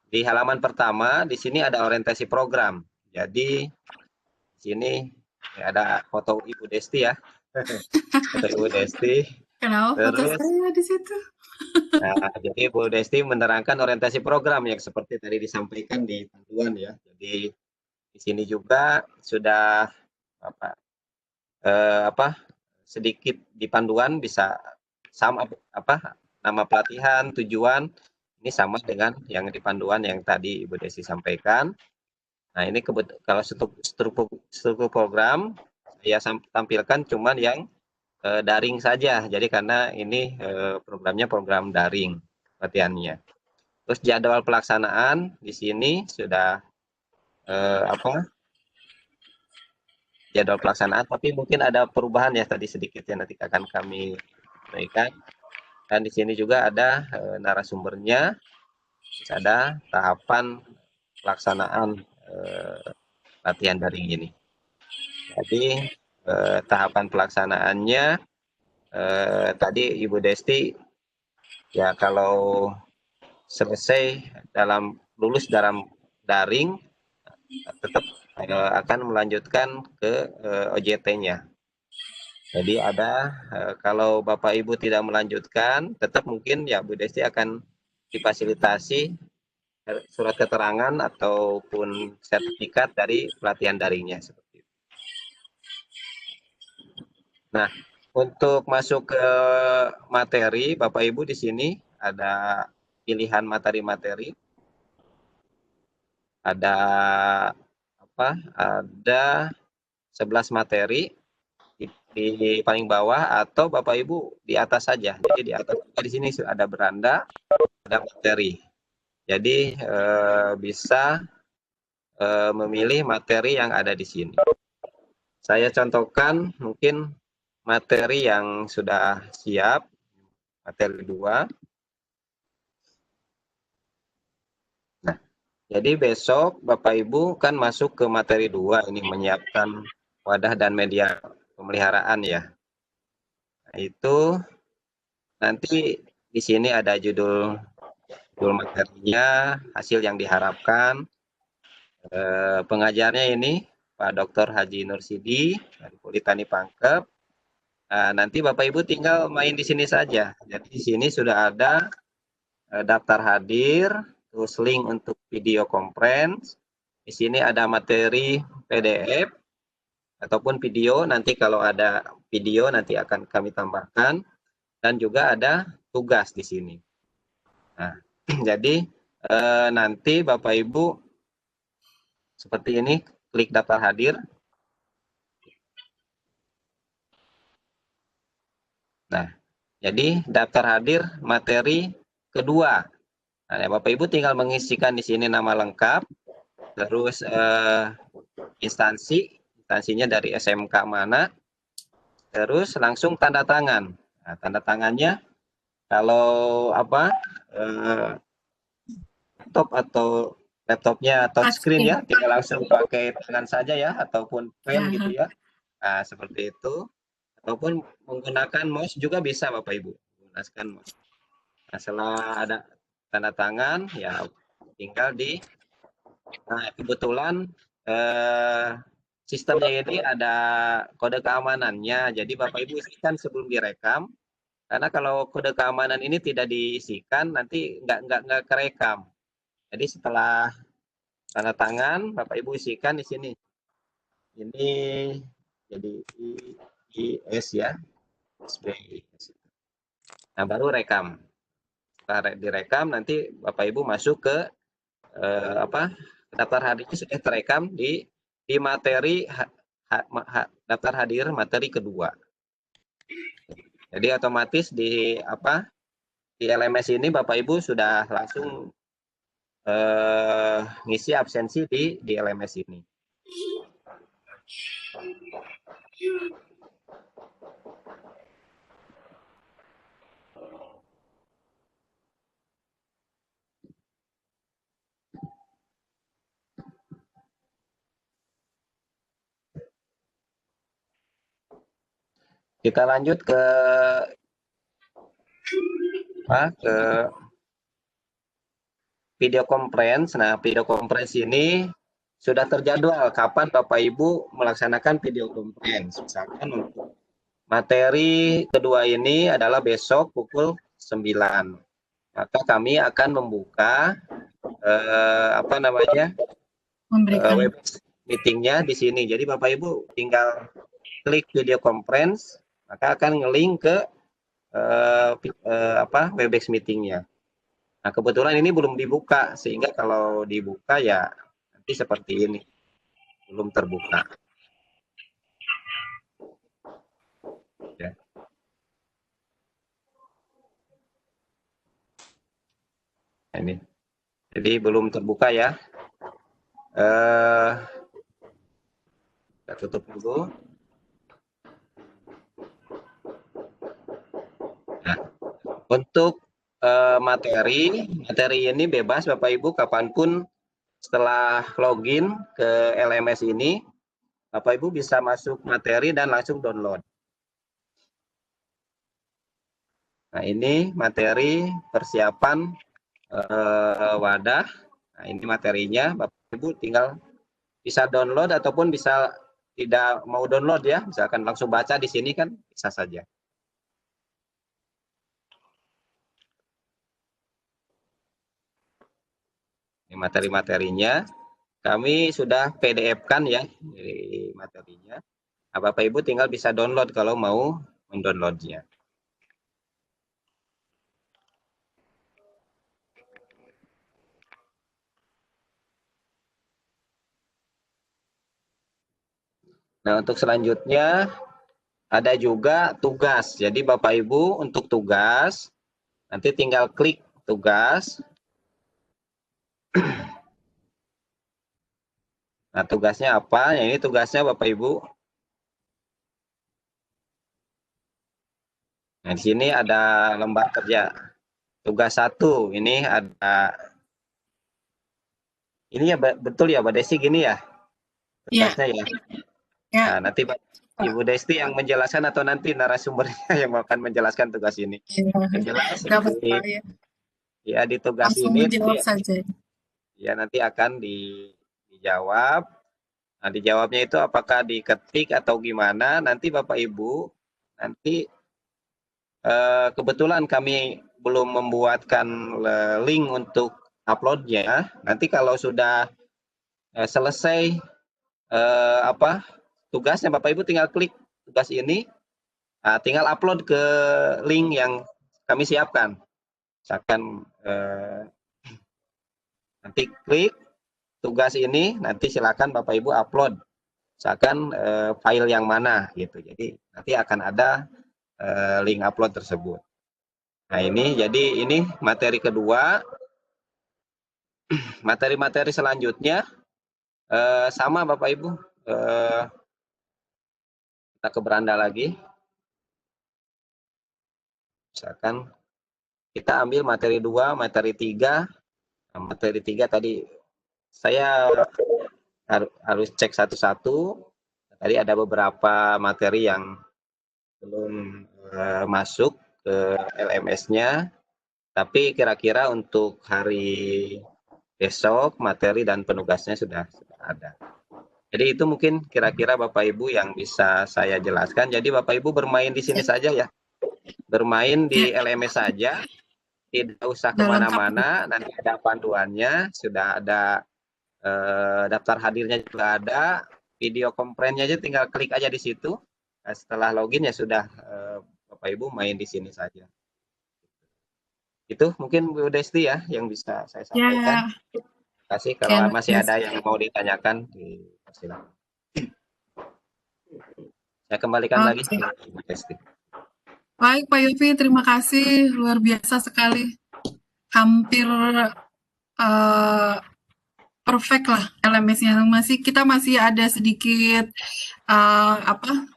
Di halaman pertama, di sini ada orientasi program. Jadi, di sini ada foto Ibu Desti ya. Foto Ibu Desti. Kenapa foto saya di situ? Nah, jadi Bu Desti menerangkan orientasi program yang seperti tadi disampaikan di panduan ya. Jadi di sini juga sudah sedikit di panduan bisa sama nama pelatihan, tujuan ini sama dengan yang di panduan yang tadi Ibu Desi sampaikan. Nah, ini kalau struktur program saya tampilkan cuman yang daring saja. Jadi karena ini programnya program daring latihannya. Terus jadwal pelaksanaan di sini sudah jadwal pelaksanaan, tapi mungkin ada perubahan ya tadi sedikit ya, nanti akan kami sampaikan. Dan di sini juga ada narasumbernya, ada tahapan pelaksanaan latihan daring ini. Jadi tahapan pelaksanaannya tadi Ibu Desti ya kalau selesai lulus dalam daring tetap akan melanjutkan ke OJT-nya. Jadi ada kalau Bapak Ibu tidak melanjutkan, tetap mungkin ya Bu Desti akan difasilitasi surat keterangan ataupun sertifikat dari pelatihan daringnya seperti itu. Nah, untuk masuk ke materi, Bapak Ibu di sini ada pilihan materi-materi. Ada Ada 11 materi di paling bawah atau Bapak Ibu di atas saja. Jadi di atas di sini ada beranda, ada materi. Jadi bisa memilih materi yang ada di sini. saya contohkan mungkin materi yang sudah siap, materi 2. Nah, jadi besok Bapak Ibu kan masuk ke materi 2 ini, menyiapkan wadah dan media pemeliharaan ya. Nah, itu nanti di sini ada judul materinya, hasil yang diharapkan. Pengajarnya ini Pak Dr. Haji Nursidi dari Politani Pangkep. Nah, nanti Bapak Ibu tinggal main di sini saja. Jadi di sini sudah ada daftar hadir, terus link untuk video conference. Di sini ada materi PDF ataupun video. Nanti kalau ada video nanti akan kami tambahkan, dan juga ada tugas di sini. Nah, jadi nanti Bapak Ibu seperti ini, klik daftar hadir. Nah, jadi daftar hadir materi kedua. Nah, Bapak Ibu tinggal mengisikan di sini nama lengkap, terus instansinya dari SMK mana, terus langsung tanda tangan. Nah, tanda tangannya kalau laptopnya touchscreen ya, tinggal langsung pakai tangan saja ya, ataupun pen gitu ya. Nah, seperti itu. Ataupun menggunakan mouse juga bisa Bapak Ibu, menggunakan mouse. Nah, setelah ada tanda tangan ya tinggal nah kebetulan sistemnya ini ada kode keamanannya, jadi Bapak Ibu isikan sebelum direkam, karena kalau kode keamanan ini tidak diisikan nanti nggak kerekam. Jadi setelah tanda tangan Bapak Ibu isikan di sini, ini jadi IS ya, SBIS. Nah, baru rekam. Setelah direkam nanti Bapak Ibu masuk ke daftar hadirnya sudah terekam di materi daftar hadir materi kedua. Jadi otomatis di LMS ini Bapak Ibu sudah langsung ngisi absensi di LMS ini. Kita lanjut ke video conference. Nah, video conference ini sudah terjadwal kapan Bapak Ibu melaksanakan video conference. Misalkan untuk materi kedua ini adalah besok pukul 9. Maka kami akan membuka web meetingnya di sini. Jadi Bapak Ibu tinggal klik video conference, maka akan ngelink ke Webex meetingnya. Nah, kebetulan ini belum dibuka, sehingga kalau dibuka ya nanti seperti ini, belum terbuka. Ya. Ini, jadi belum terbuka ya. Kita tutup dulu. Nah, untuk materi ini bebas Bapak Ibu kapanpun setelah login ke LMS ini, Bapak Ibu bisa masuk materi dan langsung download. Nah, ini materi persiapan wadah. Nah, ini materinya, Bapak Ibu tinggal bisa download ataupun bisa tidak mau download ya, misalkan langsung baca di sini kan bisa saja. Ini materi-materinya kami sudah PDF-kan ya dari materinya. Nah, Bapak Ibu tinggal bisa download kalau mau mendownloadnya. Nah, untuk selanjutnya ada juga tugas. Jadi Bapak Ibu untuk tugas nanti tinggal klik tugas. Nah, tugasnya apa? Ya, ini tugasnya Bapak Ibu Nah, di sini ada lembar kerja. Tugas 1 ini ada, ini ya betul ya Mbak Desi gini ya Ya, tugasnya ya. ya, Nah, nanti Ibu Desti yang menjelaskan atau nanti narasumbernya yang akan menjelaskan tugas ini. Yang jelas nggak apa-apa ya. di tugas Langsung ini menjawab saja. ya nanti akan dijawab. Nah, dijawabnya itu apakah diketik atau gimana? Nanti Bapak Ibu nanti kebetulan kami belum membuatkan link untuk uploadnya. Nanti kalau sudah selesai tugasnya, Bapak Ibu tinggal klik tugas ini, tinggal upload ke link yang kami siapkan. Misalkan nanti klik tugas ini, nanti silakan Bapak Ibu upload. Misalkan file yang mana gitu. Jadi nanti akan ada link upload tersebut. Nah, jadi ini materi kedua. Materi-materi selanjutnya sama Bapak Ibu. Kita ke beranda lagi. Misalkan kita ambil materi 2, materi 3. Nah, materi 3 tadi saya harus cek satu-satu. Tadi ada beberapa materi yang belum masuk ke LMS-nya. Tapi kira-kira untuk hari besok materi dan penugasnya sudah ada. Jadi itu mungkin kira-kira Bapak Ibu yang bisa saya jelaskan. Jadi Bapak Ibu bermain di sini saja ya. Bermain di LMS saja. Tidak usah kemana-mana. Nanti ada panduannya. Sudah ada daftar hadirnya juga ada. Video konferensinya aja tinggal klik aja di situ. Nah, setelah login ya sudah Bapak Ibu main di sini saja. Itu mungkin Bu Desti ya yang bisa saya sampaikan. Terima kasih. Kalau masih ada yang mau ditanyakan, silakan. Saya kembalikan lagi ke Bu Desti. Baik Pak Yofi, terima kasih, luar biasa sekali. Hampir perfect lah LMS-nya. Kita masih ada sedikit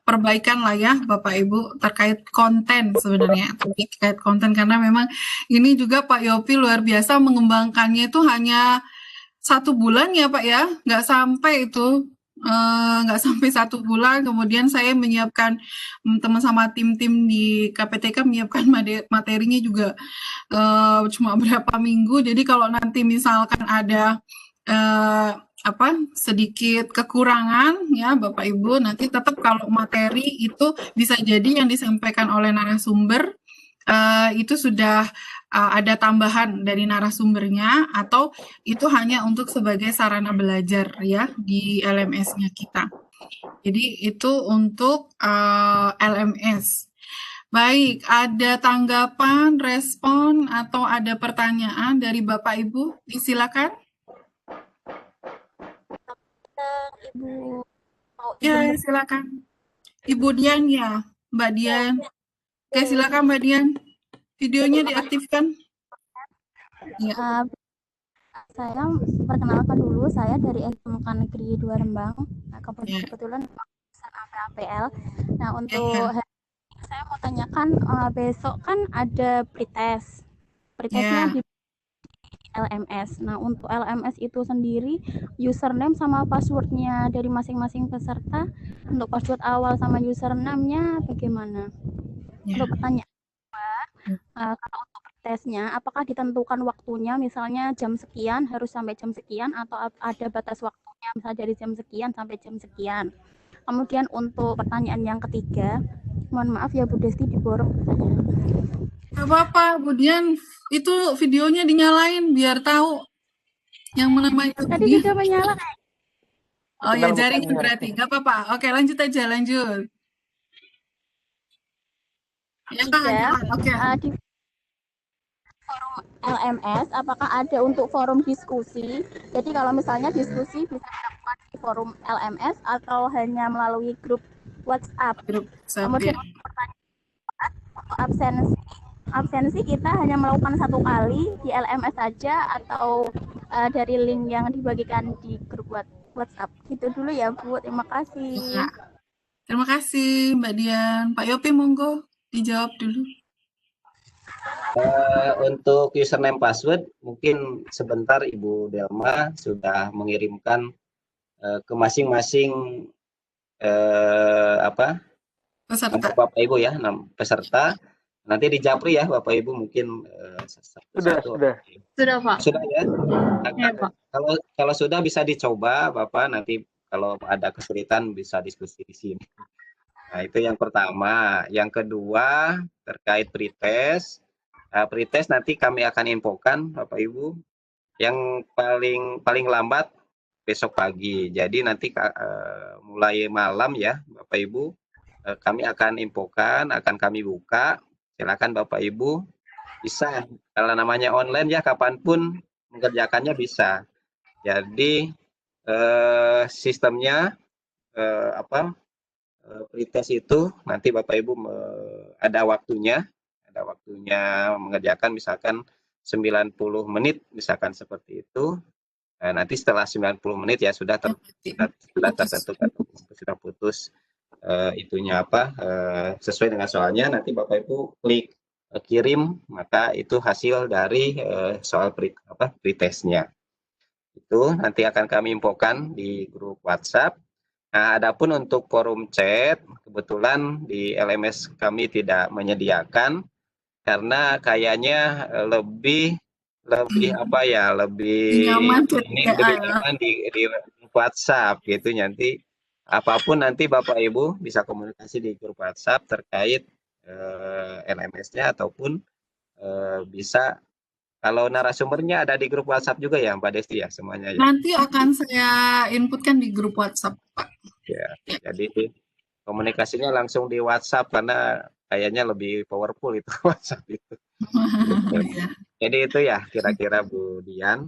perbaikan lah ya Bapak Ibu terkait konten sebenarnya, terkait konten, karena memang ini juga Pak Yofi luar biasa mengembangkannya itu hanya 1 bulan ya Pak ya, nggak sampai itu, nggak sampai 1 bulan. Kemudian saya menyiapkan teman sama tim-tim di KPTK menyiapkan materinya juga cuma berapa minggu. Jadi kalau nanti misalkan ada sedikit kekurangan ya Bapak Ibu, nanti tetap kalau materi itu bisa jadi yang disampaikan oleh narasumber itu sudah ada tambahan dari narasumbernya, atau itu hanya untuk sebagai sarana belajar ya di LMS-nya kita. Jadi itu untuk LMS. Baik, ada tanggapan, respon, atau ada pertanyaan dari Bapak Ibu? Silakan. Ibu. Ya, silakan. Ibu Dian ya, Mbak Dian. Oke, silakan Mbak Dian. Videonya diaktifkan. Ya. Saya perkenalkan dulu, saya dari SMK Negeri 2 Rembang. Nah, kebetulan APL. Nah, untuk saya mau tanyakan, besok kan ada pretest. Pretestnya di LMS. Nah, untuk LMS itu sendiri, username sama passwordnya dari masing-masing peserta, untuk password awal sama username-nya bagaimana? Untuk pertanyaan kalau untuk pretestnya, apakah ditentukan waktunya, misalnya jam sekian harus sampai jam sekian, atau ada batas waktunya, misalnya dari jam sekian sampai jam sekian? Kemudian untuk pertanyaan yang ketiga, mohon maaf ya Bu Desti diborong pertanyaan. Gak apa-apa, Bu Dian, itu videonya dinyalain biar tahu yang menamai. Tadi juga menyala. Oh ya, jaringan berarti. Gak apa-apa. Oke, lanjut aja, lanjut. Ya, oke. Di forum LMS, apakah ada untuk forum diskusi? Jadi kalau misalnya diskusi bisa dilakukan di forum LMS atau hanya melalui grup WhatsApp? Kemudian untuk absensi kita hanya melakukan 1 kali di LMS saja, atau dari link yang dibagikan di grup WhatsApp? Gitu dulu ya Bu, terima kasih. Terima kasih Mbak Dian. Pak Yopi monggo dijawab dulu. Untuk username password mungkin sebentar Ibu Delma sudah mengirimkan ke masing-masing Peserta. nomor Bapak Ibu ya, peserta. Nanti di Japri ya Bapak Ibu mungkin satu-satu. Sudah Pak. Sudah ya. Ya, Pak. Kalau sudah bisa dicoba Bapak, nanti kalau ada kesulitan bisa diskusi di sini. Nah, itu yang pertama. Yang kedua terkait pretest. Pretest nanti kami akan infokan Bapak Ibu yang paling lambat besok pagi. Jadi nanti mulai malam ya Bapak Ibu kami akan infokan, akan kami buka. Silakan Bapak Ibu bisa, kalau namanya online ya kapanpun mengerjakannya bisa. Jadi sistemnya pretest itu nanti Bapak Ibu ada waktunya mengerjakan misalkan 90 menit misalkan seperti itu. Nanti setelah 90 menit ya sudah tertentu sudah putus itunya sesuai dengan soalnya, nanti Bapak Ibu klik kirim, maka itu hasil dari soal pretestnya. Itu nanti akan kami infokan di grup WhatsApp. Nah, adapun untuk forum chat, kebetulan di LMS kami tidak menyediakan karena kayaknya lebih nyaman di WhatsApp gitu. Nanti apapun nanti Bapak Ibu bisa komunikasi di grup WhatsApp terkait LMS-nya ataupun bisa kalau narasumbernya ada di grup WhatsApp juga ya Mbak Desti ya semuanya ya. Nanti akan saya inputkan di grup WhatsApp Pak. Ya, jadi komunikasinya langsung di WhatsApp karena kayaknya lebih powerful itu WhatsApp itu. Jadi itu ya kira-kira Bu Dian.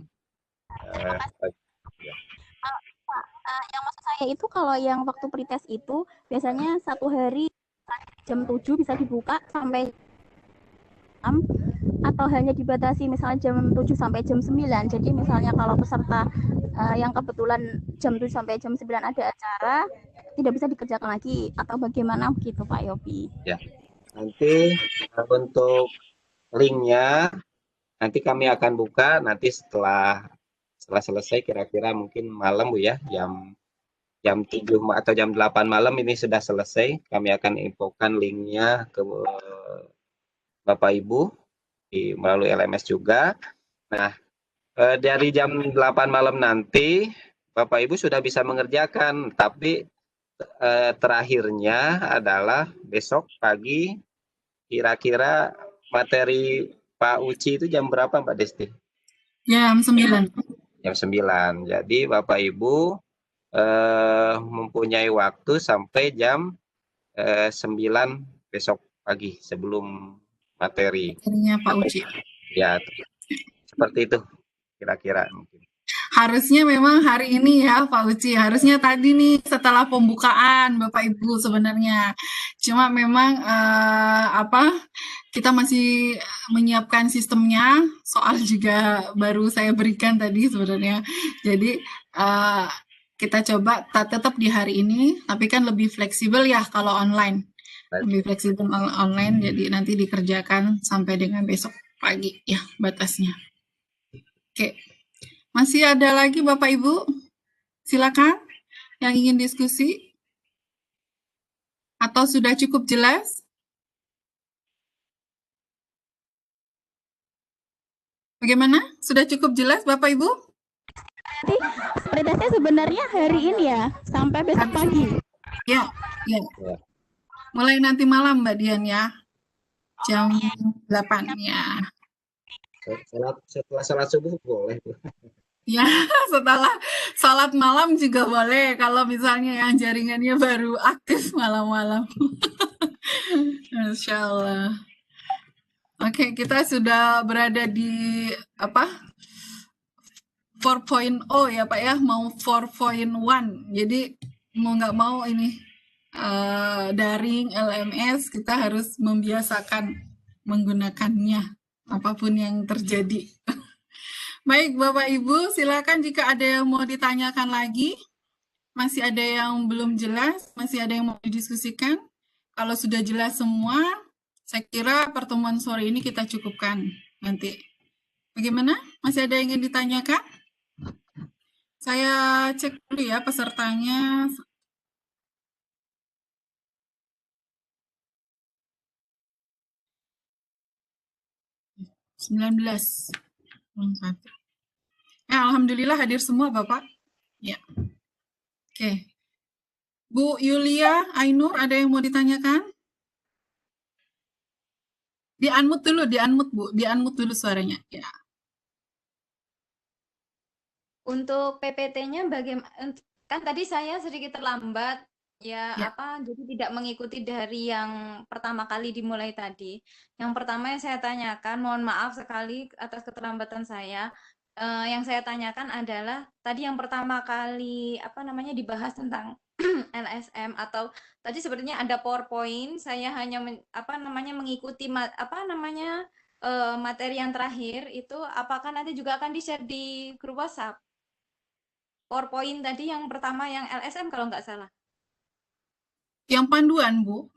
Yang maksud saya itu kalau yang waktu pretest itu biasanya satu hari jam 7 bisa dibuka sampai 6 atau hanya dibatasi misalnya jam 7 sampai jam 9. Jadi misalnya kalau peserta yang kebetulan jam 7 sampai jam 9 ada acara tidak bisa dikerjakan lagi atau bagaimana begitu Pak Yopi? Ya. Nanti untuk linknya nanti kami akan buka nanti setelah selesai kira-kira mungkin malam Bu ya, jam 7 atau jam 8 malam ini sudah selesai. Kami akan infokan linknya ke Bapak Ibu melalui LMS juga. Nah, dari jam 8 malam nanti Bapak Ibu sudah bisa mengerjakan, tapi terakhirnya adalah besok pagi kira-kira materi Pak Uci itu jam berapa Mbak Desti? Jam 9. Jam 9. Jadi Bapak Ibu mempunyai waktu sampai jam 9 besok pagi sebelum materi. Materinya Pak Uci. Ya, seperti itu kira-kira mungkin. Harusnya memang hari ini ya Pak Uci, harusnya tadi nih setelah pembukaan Bapak Ibu sebenarnya. Cuma memang kita masih menyiapkan sistemnya, soal juga baru saya berikan tadi sebenarnya. Jadi kita coba tetap di hari ini, tapi kan lebih fleksibel ya kalau online. Lebih fleksibel online, jadi nanti dikerjakan sampai dengan besok pagi ya batasnya. Oke. Masih ada lagi Bapak Ibu? Silakan yang ingin diskusi. Atau sudah cukup jelas? Bagaimana? Sudah cukup jelas Bapak Ibu? Pretestnya sebenarnya hari ini ya, sampai besok pagi. Ya. Mulai nanti malam Mbak Dian ya. Jam 8 ya. Setelah salat subuh boleh. Ya, setelah salat malam juga boleh kalau misalnya yang jaringannya baru aktif malam-malam. Insya Allah. Oke, kita sudah berada di 4.0 ya Pak ya, mau 4.1. Jadi mau nggak mau ini daring LMS kita harus membiasakan menggunakannya apapun yang terjadi. Baik Bapak Ibu, silakan jika ada yang mau ditanyakan lagi, masih ada yang belum jelas, masih ada yang mau didiskusikan. Kalau sudah jelas semua, Saya kira pertemuan sore ini kita cukupkan nanti. Bagaimana? Masih ada yang ingin ditanyakan? Saya cek dulu ya pesertanya. Sembilan belas. Alhamdulillah hadir semua Bapak. Ya. Oke. Bu Yulia, Ainur, ada yang mau ditanyakan? Di-unmute dulu, di-unmute Bu. Di-unmute dulu suaranya. Ya. Untuk PPT-nya bagaimana? Kan tadi saya sedikit terlambat ya, Ya. jadi tidak mengikuti dari yang pertama kali dimulai tadi. Yang pertama yang saya tanyakan, mohon maaf sekali atas keterlambatan saya. Yang saya tanyakan adalah tadi yang pertama kali dibahas tentang LSM atau tadi sebenarnya ada PowerPoint. Saya hanya mengikuti materi yang terakhir itu. Apakah nanti juga akan di-share di grup WhatsApp? PowerPoint tadi yang pertama yang LSM kalau nggak salah. Yang panduan, Bu?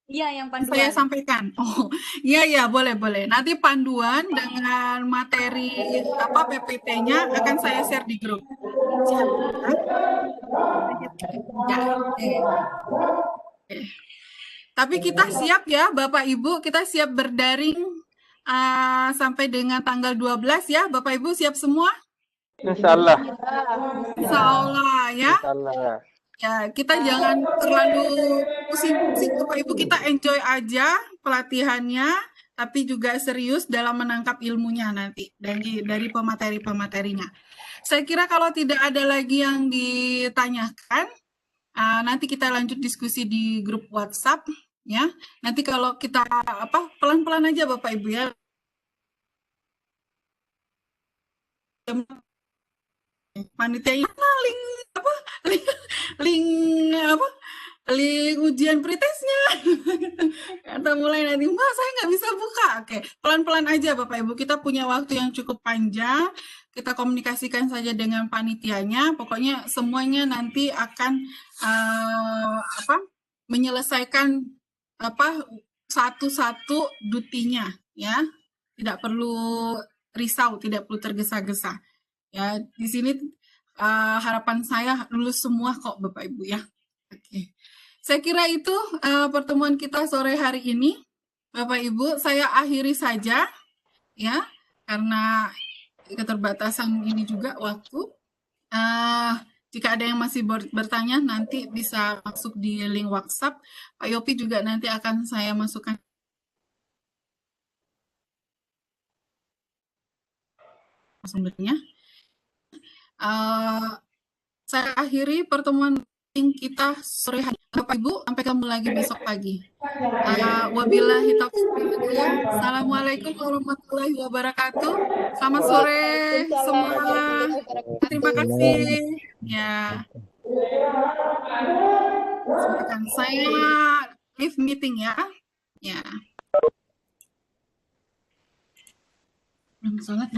Iya, yang panduan. Saya sampaikan. Oh, iya, boleh. Nanti panduan dengan materi PPT-nya akan saya share di grup. Ya. Tapi kita siap ya, Bapak Ibu, kita siap berdaring sampai dengan tanggal 12 ya, Bapak Ibu siap semua? Insyaallah. Insyaallah ya. Insyaallah. Ya, kita jangan terlalu pusing-pusing, Bapak Ibu, kita enjoy aja pelatihannya, tapi juga serius dalam menangkap ilmunya nanti dari pemateri-pematerinya. Saya kira kalau tidak ada lagi yang ditanyakan, nanti kita lanjut diskusi di grup WhatsApp ya. Nanti kalau kita pelan-pelan aja Bapak Ibu ya. Panitianya link ujian pretestnya atau mulai nanti saya nggak bisa buka. Oke, pelan-pelan aja Bapak Ibu, kita punya waktu yang cukup panjang, kita komunikasikan saja dengan panitianya, pokoknya semuanya nanti akan menyelesaikan satu-satu dutinya ya, tidak perlu risau, tidak perlu tergesa-gesa. Ya, di sini harapan saya lulus semua kok Bapak Ibu ya. Oke. Saya kira itu pertemuan kita sore hari ini. Bapak Ibu, saya akhiri saja ya karena keterbatasan ini juga waktu. Jika ada yang masih bertanya nanti bisa masuk di link WhatsApp. Pak Yopi juga nanti akan saya masukkan sumbernya. Saya akhiri pertemuan kita sore hari. Bapak Ibu, sampai ketemu lagi besok pagi. Wabillahi taufiq wal hidayah. Assalamualaikum warahmatullahi wabarakatuh. Selamat sore semua. Terima kasih. Ya. Saya leave meeting ya. Ya. Belum sholat.